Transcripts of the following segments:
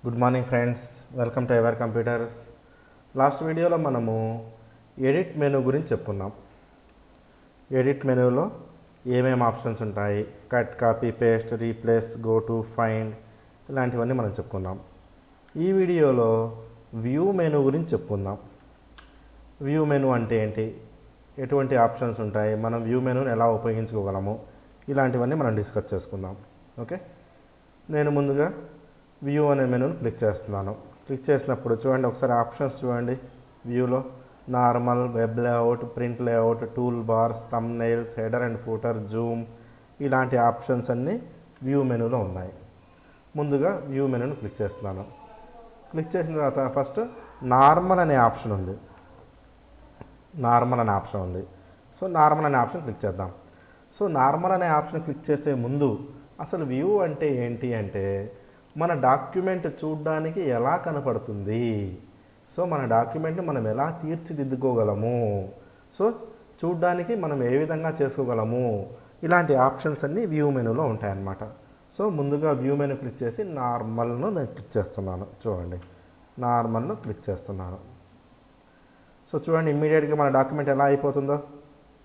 Good morning friends, welcome to ever computers. Last వీడియోలో మనము edit menu గురించి చెప్పుకున్నాం. ఎడిట్ మెనూలో ఏమేమి ఆప్షన్స్ ఉంటాయి, cut, copy, paste, replace, go to, find ఇలాంటివన్నీ మనం చెప్పుకున్నాం. ఈ వీడియోలో వ్యూ మెనూ గురించి చెప్పుకుందాం. వ్యూ మెనూ అంటే ఏంటి, ఎటువంటి ఆప్షన్స్ ఉంటాయి, మనం వ్యూ మెనూని ఎలా ఉపయోగించుకోగలము, ఇలాంటివన్నీ మనం డిస్కస్ చేసుకుందాం. ఓకే, నేను ముందుగా వ్యూ అనే మెనూని క్లిక్ చేస్తున్నాను. క్లిక్ చేసినప్పుడు చూడండి, ఒకసారి ఆప్షన్స్ చూడండి. వ్యూలో normal, web layout, print layout, tool bars, thumbnails, header and footer, Zoom ఇలాంటి ఆప్షన్స్ అన్నీ వ్యూ మెనూలో ఉన్నాయి. ముందుగా వ్యూ మెనూని క్లిక్ చేస్తున్నాను. క్లిక్ చేసిన తర్వాత ఫస్ట్ నార్మల్ అనే ఆప్షన్ ఉంది. సో నార్మల్ అనే ఆప్షన్ క్లిక్ చేద్దాం. సో నార్మల్ అనే ఆప్షన్ క్లిక్ చేసే ముందు అసలు వ్యూ అంటే ఏంటి అంటే, మన డాక్యుమెంట్ చూడడానికి ఎలా కనపడుతుంది, సో మన డాక్యుమెంట్ని మనం ఎలా తీర్చిదిద్దుకోగలము, సో చూడడానికి మనం ఏ విధంగా చేసుకోగలము, ఇలాంటి ఆప్షన్స్ అన్నీ వ్యూ మెనూలో ఉంటాయన్నమాట. సో ముందుగా వ్యూ మెనూ క్లిక్ చేసి నార్మల్ను నేను క్లిక్ చేస్తున్నాను. చూడండి, నార్మల్ను క్లిక్ చేస్తున్నాను. సో చూడండి, ఇమ్మీడియట్గా మన డాక్యుమెంట్ ఎలా అయిపోతుందో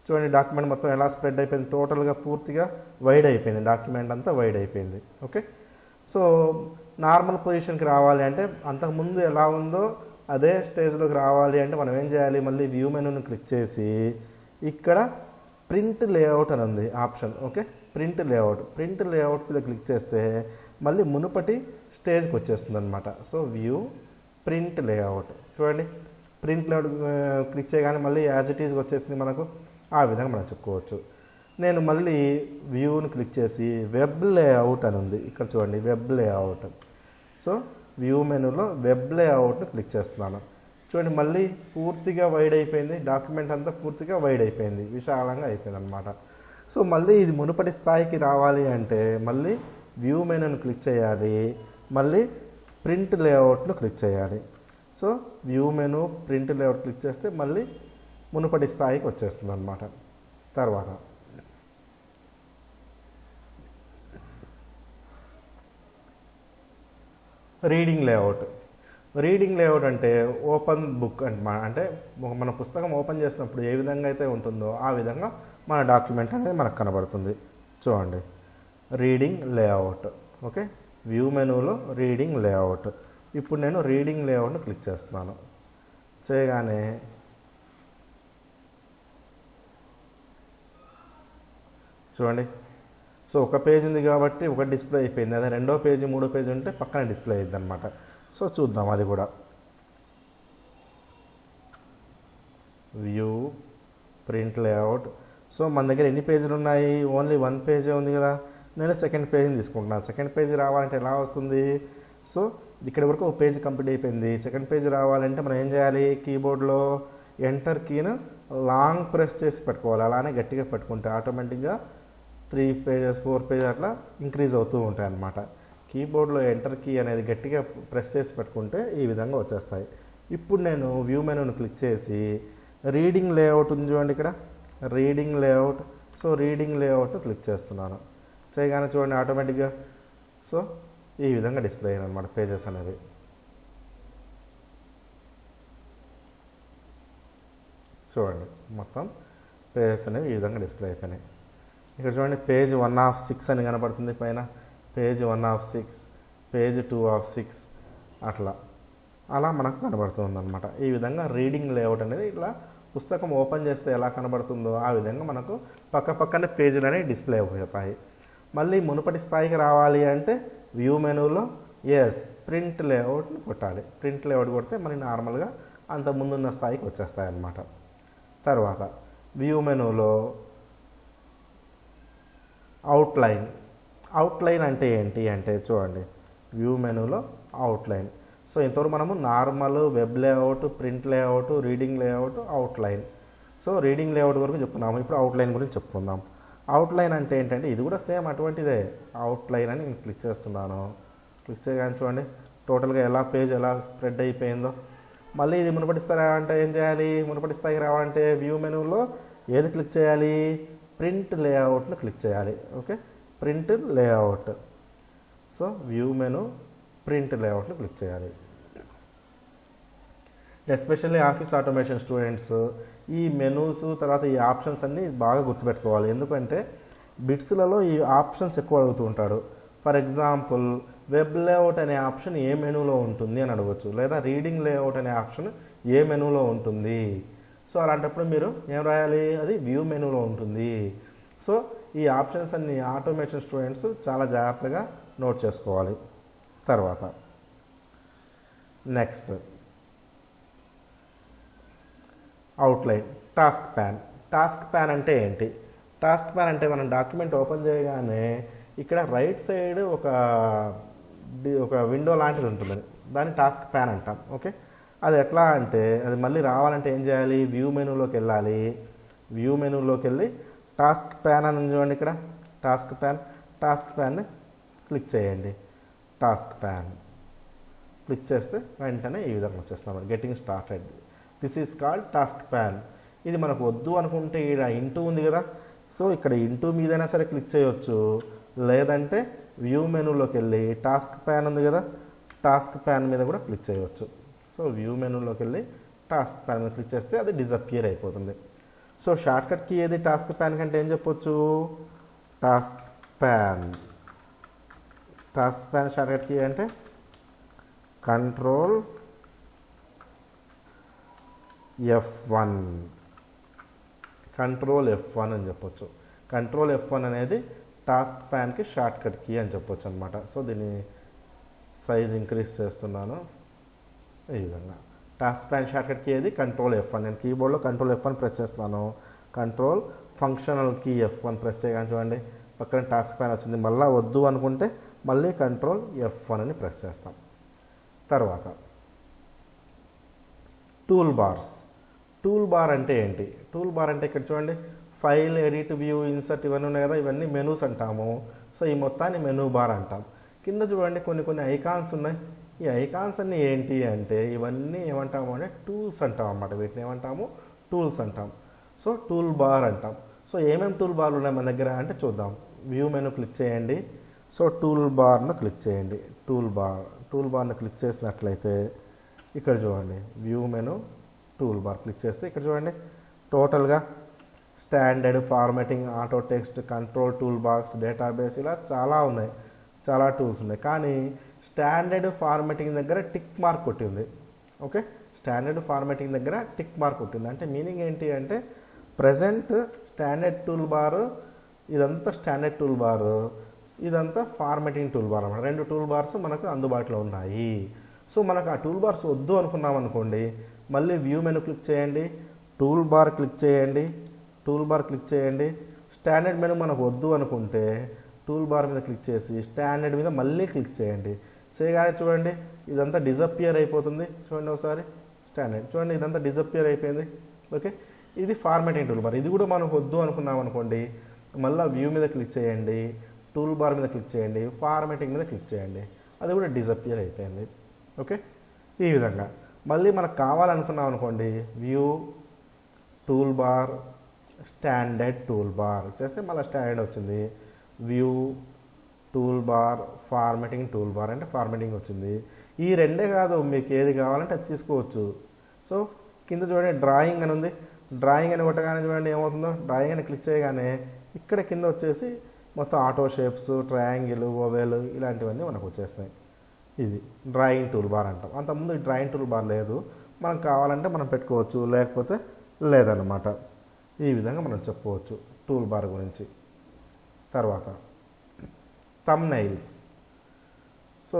చూడండి. డాక్యుమెంట్ మొత్తం ఎలా స్ప్రెడ్ అయిపోయింది, టోటల్గా పూర్తిగా వైడ్ అయిపోయింది, డాక్యుమెంట్ అంతా వైడ్ అయిపోయింది. ఓకే, సో నార్మల్ పొజిషన్కి రావాలి అంటే, అంతకుముందు ఎలా ఉందో అదే స్టేజ్లోకి రావాలి అంటే మనం ఏం చేయాలి, మళ్ళీ వ్యూ మెనూని క్లిక్ చేసి ఇక్కడ ప్రింట్ లేఅవుట్ అని ఉంది ఆప్షన్. ఓకే, ప్రింట్ లేఅవుట్ మీద క్లిక్ చేస్తే మళ్ళీ మునుపటి స్టేజ్కి వచ్చేస్తుంది అనమాట. సో వ్యూ ప్రింట్ లేఅవుట్ చూడండి, ప్రింట్ లేఅవుట్ క్లిక్ చేయగానే మళ్ళీ యాజ్ ఇట్ ఈజ్గా వచ్చేసింది మనకు. ఆ విధంగా మనం చెప్పుకోవచ్చు. నేను మళ్ళీ వ్యూని క్లిక్ చేసి వెబ్ లేఅవుట్ అని ఉంది ఇక్కడ చూడండి, వెబ్ లేఅవుట్. సో వ్యూ మెనూలో వెబ్ లేఅవుట్ని క్లిక్ చేస్తున్నాను. చూడండి, మళ్ళీ పూర్తిగా వైడ్ అయిపోయింది, డాక్యుమెంట్ అంతా పూర్తిగా వైడ్ అయిపోయింది, విశాలంగా అయిపోయింది అనమాట. సో మళ్ళీ ఇది మునుపటి స్థాయికి రావాలి అంటే మళ్ళీ వ్యూ మెనూని క్లిక్ చేయాలి, మళ్ళీ ప్రింట్ లేఅవుట్ను క్లిక్ చేయాలి. So view menu print layout click చేస్తే మళ్ళీ మునుపటి స్థాయికి వచ్చేస్తుంది అనమాట. తర్వాత రీడింగ్ లేఅవుట్ అంటే ఓపెన్ బుక్ అంటే మన పుస్తకం ఓపెన్ చేసినప్పుడు ఏ విధంగా అయితే ఉంటుందో ఆ విధంగా మన డాక్యుమెంట్ అనేది మనకు కనబడుతుంది. చూడండి, రీడింగ్ లేఅవుట్. ఓకే, వ్యూ మెనూలో రీడింగ్ లేఅవుట్. ఇప్పుడు నేను రీడింగ్ లేఅవుట్ని క్లిక్ చేస్తున్నాను. చేయగానే చూడండి, సో ఒక పేజ్ ఉంది కాబట్టి ఒక డిస్ప్లే అయిపోయింది, అదే రెండో పేజీ మూడో పేజీ ఉంటే పక్కన డిస్ప్లే అయ్యింది అనమాట. సో చూద్దాం అది కూడా. View print layout. సో మన దగ్గర ఎన్ని పేజీలు ఉన్నాయి, ఓన్లీ వన్ పేజీ ఉంది కదా. నేను సెకండ్ పేజీని తీసుకుంటున్నాను. సెకండ్ పేజీ రావాలంటే ఎలా వస్తుంది, సో ఇక్కడ వరకు ఒక పేజీ కంప్లీట్ అయిపోయింది. సెకండ్ పేజీ రావాలంటే మనం ఏం చేయాలి, కీబోర్డ్లో ఎంటర్ కీను లాంగ్ ప్రెస్ చేసి పెట్టుకోవాలి. అలానే గట్టిగా పెట్టుకుంటే ఆటోమేటిక్గా 3 పేజెస్ 4 పేజెస్ అట్లా ఇంక్రీజ్ అవుతూ ఉంటాయి అన్నమాట. కీబోర్డ్లో ఎంటర్ కీ అనేది గట్టిగా ప్రెస్ చేసి పెట్టుకుంటే ఈ విధంగా వచ్చేస్తాయి. ఇప్పుడు నేను వ్యూ మెనూని క్లిక్ చేసి రీడింగ్ లేఅవుట్ ఉంది చూడండి, ఇక్కడ reading layout. So reading layout click చేస్తున్నాను. చేయగానే చూడండి ఆటోమేటిక్గా సో ఈ విధంగా డిస్ప్లే అయ్యాయి అనమాట పేజెస్ అనేవి. చూడండి, మొత్తం పేజెస్ అనేవి ఈ విధంగా డిస్ప్లే అయిపోయినాయి. ఇక్కడ చూడండి, పేజ్ 1/6 అని కనబడుతుంది పైన, పేజ్ 1/6, పేజ్ 2/6 అలా మనకు కనబడుతుంది అనమాట. ఈ విధంగా రీడింగ్ లేఅవుట్ అనేది ఇట్లా పుస్తకం ఓపెన్ చేస్తే ఎలా కనబడుతుందో ఆ విధంగా మనకు పక్కనే పేజీలు అనేవి డిస్ప్లే అయిపోతాయి. మళ్ళీ మునుపటి స్థాయికి రావాలి అంటే వ్యూ మెనూలో ప్రింట్ లేఅవుట్ని కొట్టాలి. ప్రింట్ లేఅవుట్ కొడితే మనకి నార్మల్గా అంత ముందున్న స్థాయికి వచ్చేస్తాయి అన్నమాట. తర్వాత వ్యూ మెనూలో అవుట్లైన్ అంటే ఏంటి అంటే చూడండి, వ్యూ మెనూలో అవుట్లైన్. సో ఇంతవరకు మనము normal, web layout, print layout, reading layout, outline. So reading layout వరకు చెప్పుకున్నాము. ఇప్పుడు అవుట్లైన్ గురించి చెప్పుకుందాం. అవుట్లైన్ అంటే ఏంటంటే ఇది కూడా సేమ్ అటువంటిదే. అవుట్లైన్ అని నేను క్లిక్ చేస్తున్నాను. క్లిక్ చేయగానే చూడండి టోటల్గా పేజ్ ఎలా స్ప్రెడ్ అయిపోయిందో. మళ్ళీ ఇది మునుపటి స్థాయి అంటే ఏం చేయాలి, మునుపటి స్థాయికి రావాలంటే వ్యూ మెనూలో ఏది క్లిక్ చేయాలి, ప్రింట్ లేఅవుట్ను క్లిక్ చేయాలి. Okay, print layout. So view menu print లేఅవుట్ని క్లిక్ చేయాలి. ఎస్పెషల్లీ ఆఫీస్ ఆటోమేషన్ స్టూడెంట్స్ ఈ మెనూస్ తర్వాత ఈ ఆప్షన్స్ అన్నీ బాగా గుర్తుపెట్టుకోవాలి. ఎందుకంటే బిట్స్లలో ఈ ఆప్షన్స్ ఎక్కువ అడుగుతూ ఉంటాడు. ఫర్ ఎగ్జాంపుల్ వెబ్ లేఅవుట్ అనే ఆప్షన్ ఏ మెనూలో ఉంటుంది అని అడగవచ్చు, లేదా రీడింగ్ లేఅవుట్ అనే ఆప్షన్ ఏ మెనూలో ఉంటుంది. సో అలాంటప్పుడు మీరు ఏం రాయాలి, అది వ్యూ మెనూలో ఉంటుంది. సో ఈ ఆప్షన్స్ అన్ని ఆటోమేషన్ స్టూడెంట్స్ చాలా జాగ్రత్తగా నోట్ చేసుకోవాలి. తర్వాత next outline, task pan. Task pan అంటే ఏంటి? టాస్క్ ప్యాన్ అంటే మనం డాక్యుమెంట్ ఓపెన్ చేయగానే ఇక్కడ రైట్ సైడ్ ఒక విండో లాంటిది ఉంటుంది, దాన్ని టాస్క్ ప్యాన్ అంటాం. ఓకే, అది ఎట్లా అంటే అది మళ్ళీ రావాలంటే ఏం చేయాలి, వ్యూ మెనూలోకి వెళ్ళాలి. వ్యూ మెనూలోకి వెళ్ళి టాస్క్ ప్యాన్ అని చూడండి, ఇక్కడ టాస్క్ ప్యాన్ని క్లిక్ చేయండి. టాస్క్ ప్యాన్ క్లిక్ చేస్తే వెంటనే ఈ విధంగా వచ్చేస్తాం. Getting started, this is called task pan. ఇది మనకు వద్దు అనుకుంటే ఇక్కడ ఇంటూ ఉంది కదా, సో ఇక్కడ ఇంటూ మీదైనా సరే క్లిక్ చేయవచ్చు, లేదంటే వ్యూ మెనూలోకి వెళ్ళి టాస్క్ ప్యాన్ ఉంది కదా, టాస్క్ ప్యాన్ మీద కూడా క్లిక్ చేయవచ్చు. సో వ్యూ మెనూలోకి వెళ్ళి టాస్క్ ప్యాన్ మీద క్లిక్ చేస్తే అది డిజపియర్ అయిపోతుంది. సో షార్ట్కట్ కీ ఏది టాస్క్ ప్యాన్ కంటే ఏం చెప్పొచ్చు, టాస్క్ ప్యాన్ షార్ట్కట్ కీ అంటే కంట్రోల్ F1 అని చెప్పొచ్చు. కంట్రోల్ F1 అనేది టాస్క్ ప్యాన్కి షార్ట్కట్ కీ అని చెప్పొచ్చు అనమాట. సో దీన్ని సైజ్ ఇంక్రీజ్ చేస్తున్నాను ఈ విధంగా. టాస్క్ ప్యాన్ షార్ట్కట్ కీ ఏది, కంట్రోల్ F1. నేను కీబోర్డ్లో కంట్రోల్ F1 ప్రెస్ చేస్తున్నాను. Control functional key F1 press చేయగానే చూడండి పక్కన టాస్క్ ప్యాన్ వచ్చింది. మళ్ళీ వద్దు అనుకుంటే మళ్ళీ కంట్రోల్ F1 అని ప్రెస్ చేస్తాం. తర్వాత టూల్ బార్ అంటే ఏంటి? టూల్ బార్ అంటే ఇక్కడ చూడండి ఫైల్, ఎడిట్, వ్యూ, ఇన్సర్ట్ ఇవన్నీ ఉన్నాయి కదా, ఇవన్నీ మెనూస్ అంటాము. సో ఈ మొత్తాన్ని మెనూ బార్ అంటాం. కింద చూడండి కొన్ని ఐకాన్స్ ఉన్నాయి. ఈ ఐకాన్స్ అన్నీ ఏంటి అంటే ఇవన్నీ ఏమంటాము అంటే టూల్స్ అంటాం అన్నమాట. వీటిని ఏమంటాము, టూల్స్ అంటాం. సో టూల్ బార్ అంటాం. సో ఏమేమి టూల్ బార్లు ఉన్నాయి మన దగ్గర అంటే చూద్దాం. వ్యూ మెనూ క్లిక్ చేయండి. సో టూల్ బార్ను క్లిక్ చేయండి. టూల్ బార్ను క్లిక్ చేసినట్లయితే ఇక్కడ చూడండి view menu tool bar click చేస్తే ఇక్కడ చూడండి టోటల్గా standard, formatting, auto text, control tool box, database, ఇలా చాలా ఉన్నాయి, చాలా టూల్స్ ఉన్నాయి. కానీ స్టాండర్డ్ ఫార్మాటింగ్ దగ్గర టిక్ మార్క్ కొట్టింది. ఓకే, స్టాండర్డ్ ఫార్మాటింగ్ దగ్గర టిక్ మార్క్ కొట్టింది. అంటే మీనింగ్ ఏంటి అంటే ప్రజెంట్ స్టాండర్డ్ టూల్ బారు, ఇదంతా స్టాండర్డ్ టూల్ బారు, ఇదంతా ఫార్మాటింగ్ టూల్ బార్ అన్నమాట. రెండు టూల్ బార్స్ మనకు అందుబాటులో ఉన్నాయి. సో మనకు ఆ టూల్ బార్స్ వద్దు అనుకున్నాం అనుకోండి, మళ్ళీ వ్యూ మెనూ క్లిక్ చేయండి, టూల్ బార్ క్లిక్ చేయండి. స్టాండర్డ్ మెనూ మనకు వద్దు అనుకుంటే టూల్ బార్ మీద క్లిక్ చేసి స్టాండర్డ్ మీద మళ్ళీ క్లిక్ చేయండి. చేయగానే చూడండి ఇదంతా డిజపియర్ అయిపోతుంది. చూడండి ఒకసారి స్టాండర్డ్ చూడండి, ఇదంతా డిజపియర్ అయిపోయింది. ఓకే, ఇది ఫార్మాటింగ్ టూల్ బార్. ఇది కూడా మనకు వద్దు అనుకున్నాం అనుకోండి, మళ్ళీ వ్యూ మీద క్లిక్ చేయండి, టూల్ బార్ మీద క్లిక్ చేయండి, ఫార్మాటింగ్ మీద క్లిక్ చేయండి, అది కూడా డిజపియర్ అయిపోయింది. ఓకే, ఈ విధంగా మళ్ళీ మనకు కావాలనుకున్నాం అనుకోండి, view, tool bar, standard tool bar చేస్తే మళ్ళీ స్టాండర్డ్ వచ్చింది. View, tool bar, formatting tool bar అంటే ఫార్మాటింగ్ వచ్చింది. ఈ రెండే కాదు, మీకు ఏది కావాలంటే అది తీసుకోవచ్చు. సో కింద చూడండి డ్రాయింగ్ అని ఉంది. డ్రాయింగ్ అని కొట్టగానే చూడండి ఏమవుతుందో, డ్రాయింగ్ అని క్లిక్ చేయగానే ఇక్కడ కింద వచ్చేసి మొత్తం ఆటో షేప్స్, ట్రయాంగిల్, ఓవెల్ ఇలాంటివన్నీ మనకు వచ్చేస్తాయి. ఇది డ్రాయింగ్ టూల్ బార్ అంటాం. అంతకుముందు ఈ డ్రాయింగ్ టూల్ బార్ లేదు, మనం కావాలంటే మనం పెట్టుకోవచ్చు, లేకపోతే లేదన్నమాట. ఈ విధంగా మనం చెప్పుకోవచ్చు టూల్ బార్ గురించి. తర్వాత థంబ్నెయిల్స్. సో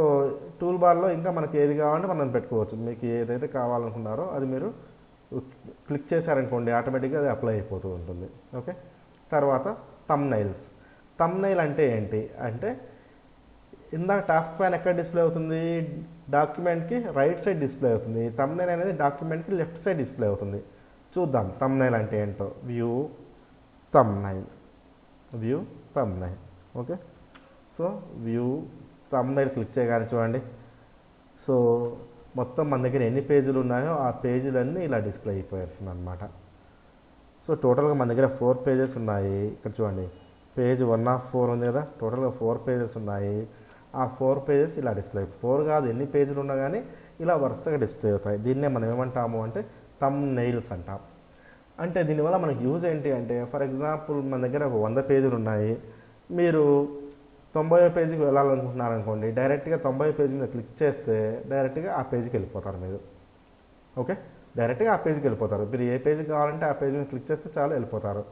టూల్ బార్లో ఇంకా మనకి ఏది కావాలంటే మనం పెట్టుకోవచ్చు. మీకు ఏదైతే కావాలనుకున్నారో అది మీరు క్లిక్ చేశారనుకోండి ఆటోమేటిక్గా అది అప్లై అయిపోతూ ఉంటుంది. ఓకే, తర్వాత థంబ్నెయిల్ అంటే ఏంటి అంటే ఇందాక టాస్క్ ప్యాన్ ఎక్కడ డిస్ప్లే అవుతుంది, డాక్యుమెంట్కి రైట్ సైడ్ డిస్ప్లే అవుతుంది. థంబ్నెయిల్ అనేది డాక్యుమెంట్కి లెఫ్ట్ సైడ్ డిస్ప్లే అవుతుంది. చూద్దాం థంబ్నెయిల్ అంటే ఏంటో. View thumbnail. Okay, so view thumbnail click చేయగానే చూడండి, సో మొత్తం మన దగ్గర ఎన్ని పేజీలు ఉన్నాయో ఆ పేజీలన్నీ ఇలా డిస్ప్లే అయిపోతుంది అనమాట. సో టోటల్గా మన దగ్గర 4 పేజెస్ ఉన్నాయి. ఇక్కడ చూడండి పేజ్ 1 of 4 ఉంది కదా, టోటల్గా 4 పేజెస్ ఉన్నాయి. ఆ 4 పేజెస్ ఇలా డిస్ప్లే 4 కాదు ఎన్ని పేజీలు ఉన్నా కానీ ఇలా వరుసగా డిస్ప్లే అవుతాయి. దీన్నే మనం ఏమంటాము అంటే థంబ్ నెయిల్స్ అంటాం. అంటే దీనివల్ల మనకి యూజ్ ఏంటి అంటే ఫర్ ఎగ్జాంపుల్ మన దగ్గర ఒక 100 పేజీలు ఉన్నాయి, మీరు 90వ పేజీకి వెళ్ళాలనుకుంటున్నారు అనుకోండి, డైరెక్ట్గా 90వ పేజీ మీద క్లిక్ చేస్తే డైరెక్ట్గా ఆ పేజీకి వెళ్ళిపోతారు మీరు. ఓకే, డైరెక్ట్గా ఆ పేజీకి వెళ్ళిపోతారు. మీరు ఏ పేజీకి కావాలంటే ఆ పేజీ మీద క్లిక్ చేస్తే చాలు వెళ్ళిపోతారు.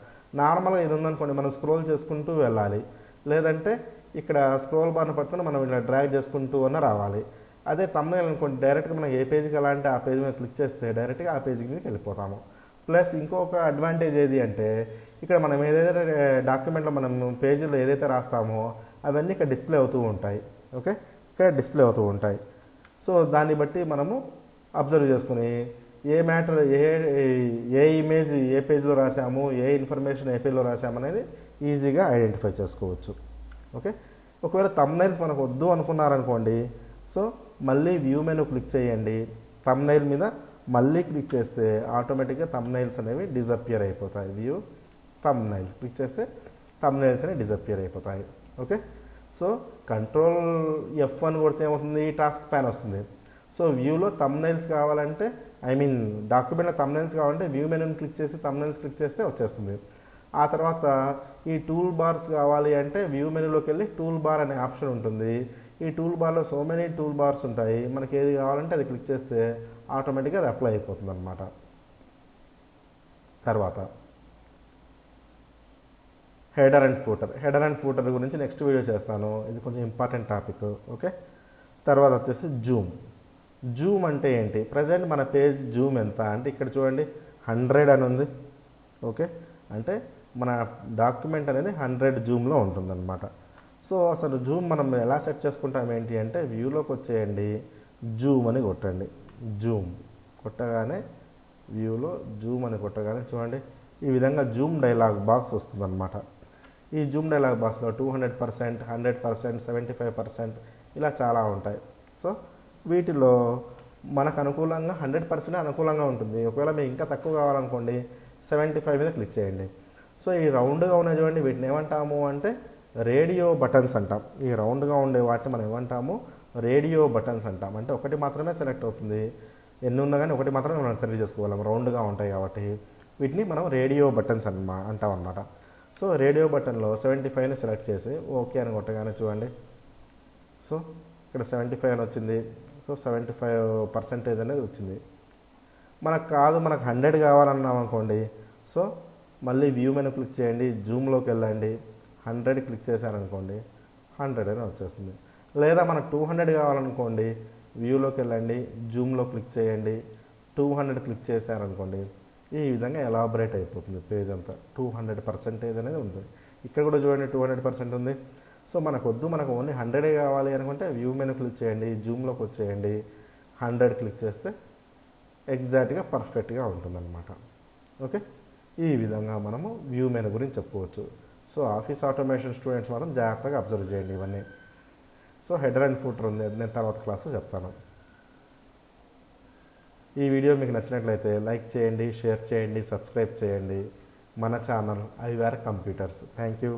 నార్మల్గా ఇది ఉందనుకోండి, మనం స్క్రోల్ చేసుకుంటూ వెళ్ళాలి, లేదంటే ఇక్కడ స్క్రోల్ బార్ని పట్టుకుని మనం ఇలా డ్రాగ్ చేసుకుంటూ అన్న రావాలి. అదే థంబ్నెయిల్ అనుకోండి, డైరెక్ట్గా మనం ఏ పేజీకి వెళ్ళాలంటే ఆ పేజీ మీద క్లిక్ చేస్తే డైరెక్ట్గా ఆ పేజీకి మీదకి వెళ్ళిపోతాము. ప్లస్ ఇంకొక అడ్వాంటేజ్ ఏది అంటే ఇక్కడ మనం ఏదైతే డాక్యుమెంట్లో మనం పేజీలో ఏదైతే రాస్తామో అవన్నీ ఇక్కడ డిస్ప్లే అవుతూ ఉంటాయి. ఓకే, ఇక్కడ డిస్ప్లే అవుతూ ఉంటాయి. సో దాన్ని బట్టి మనము అబ్జర్వ్ చేసుకుని ఏ మ్యాటర్ ఏ ఇమేజ్ ఏ పేజ్లో రాసాము, ఏ ఇన్ఫర్మేషన్ ఏ పేజ్లో రాసాము అనేది ఈజీగా ఐడెంటిఫై చేసుకోవచ్చు. ఓకే, ఒకవేళ థంబ్నెయిల్స్ మనకు వద్దు అనుకున్నారనుకోండి, సో మళ్ళీ వ్యూ మెనూ క్లిక్ చేయండి, థంబ్నెయిల్ మీద మళ్ళీ క్లిక్ చేస్తే ఆటోమేటిక్గా థంబ్నెయిల్స్ అనేవి డిజపియర్ అయిపోతాయి. వ్యూ థంబ్నెయిల్స్ క్లిక్ చేస్తే థంబ్నెయిల్స్ అనేవి డిజపియర్ అయిపోతాయి. ఓకే, సో కంట్రోల్ F1 కొడితే ఏమవుతుంది, టాస్క్ ప్యాన్ వస్తుంది. సో వ్యూలో థంబ్నెయిల్స్ కావాలంటే డాక్యుమెంట్లో థంబ్నెయిల్స్ కావాలంటే వ్యూ మెనూని క్లిక్ చేసి థంబ్నెయిల్స్ క్లిక్ చేస్తే వచ్చేస్తుంది. ఆ తర్వాత ఈ టూల్ బార్స్ కావాలి అంటే వ్యూ మెనూలోకి వెళ్ళి టూల్ బార్ అనే ఆప్షన్ ఉంటుంది. ఈ టూల్ బార్లో సో మెనీ టూల్ బార్స్ ఉంటాయి, మనకి ఏది కావాలంటే అది క్లిక్ చేస్తే ఆటోమేటిక్గా అది అప్లై అయిపోతుంది అనమాట. తర్వాత హెడర్ అండ్ ఫూటర్ గురించి నెక్స్ట్ వీడియో చేస్తాను, ఇది కొంచెం ఇంపార్టెంట్ టాపిక్. ఓకే, తర్వాత వచ్చేసి జూమ్ అంటే ఏంటి, ప్రజెంట్ మన పేజ్ జూమ్ ఎంత అంటే ఇక్కడ చూడండి 100 అని ఉంది. ఓకే, అంటే మన డాక్యుమెంట్ అనేది 100 జూమ్లో ఉంటుందన్నమాట. సో అసలు జూమ్ మనం ఎలా సెట్ చేసుకుంటాం ఏంటి అంటే వ్యూలోకి వచ్చేయండి, జూమ్ అని కొట్టండి. జూమ్ కొట్టగానే వ్యూలో జూమ్ అని కొట్టగానే చూడండి ఈ విధంగా జూమ్ డైలాగ్ బాక్స్ వస్తుందన్నమాట. ఈ జూమ్ డైలాగ్ బాక్స్లో 200%, 100%, 75% ఇలా చాలా ఉంటాయి. సో వీటిలో మనకు అనుకూలంగా 100% అనుకూలంగా ఉంటుంది. ఒకవేళ మీకు ఇంకా తక్కువ కావాలనుకోండి 75 మీద క్లిక్ చేయండి. సో ఈ రౌండ్గా ఉన్నాయి చూడండి, వీటిని ఏమంటాము అంటే రేడియో బటన్స్ అంటాం. ఈ రౌండ్గా ఉండే వాటిని మనం ఏమంటాము, రేడియో బటన్స్ అంటాం. అంటే ఒకటి మాత్రమే సెలెక్ట్ అవుతుంది, ఎన్ని ఉన్నా కానీ ఒకటి మాత్రమే మనం సెలెక్ట్ చేసుకోగలం, రౌండ్గా ఉంటాయి కాబట్టి వీటిని మనం రేడియో బటన్స్ అంటాం అనమాట. సో రేడియో బటన్లో 75ని సెలెక్ట్ చేసి ఓకే అని కొట్టగానే చూడండి, సో ఇక్కడ 75 అని వచ్చింది. సో 75% అనేది వచ్చింది. మనకు కాదు, మనకు 100 కావాలన్నాం అనుకోండి, సో మళ్ళీ వ్యూ మెనూ క్లిక్ చేయండి, జూమ్లోకి వెళ్ళండి, 100 క్లిక్ చేశారనుకోండి 100 అని వచ్చేస్తుంది. లేదా మనకు 200 కావాలనుకోండి, వ్యూలోకి వెళ్ళండి, జూమ్లో క్లిక్ చేయండి, 200 క్లిక్ చేశారనుకోండి ఈ విధంగా ఎలాబరేట్ అయిపోతుంది పేజ్ అంతా. 200% అనేది ఉంటుంది. ఇక్కడ కూడా చూడండి 200% ఉంది. సో మనకు వద్దు, మనకు ఓన్లీ 100 కావాలి అనుకుంటే వ్యూ మెనూ క్లిక్ చేయండి, జూమ్లోకి వచ్చేయండి, 100 క్లిక్ చేస్తే ఎగ్జాక్ట్గా పర్ఫెక్ట్గా ఉంటుందన్నమాట. ఓకే, ఈ విధంగా మనము వ్యూ మెనూ గురించి చెప్పుకోవచ్చు. సో ఆఫీస్ ఆటోమేషన్ స్టూడెంట్స్ మాత్రం జాగ్రత్తగా అబ్జర్వ్ చేయండి ఇవన్నీ. సో హెడర్ అండ్ ఫూటర్ ఉంది, అది నేను తర్వాత క్లాస్లో చెప్తాను. ఈ వీడియో మీకు నచ్చినట్లయితే లైక్ చేయండి, షేర్ చేయండి, సబ్స్క్రైబ్ చేయండి మన ఛానల్ ఐవేర్ కంప్యూటర్స్. Thank you.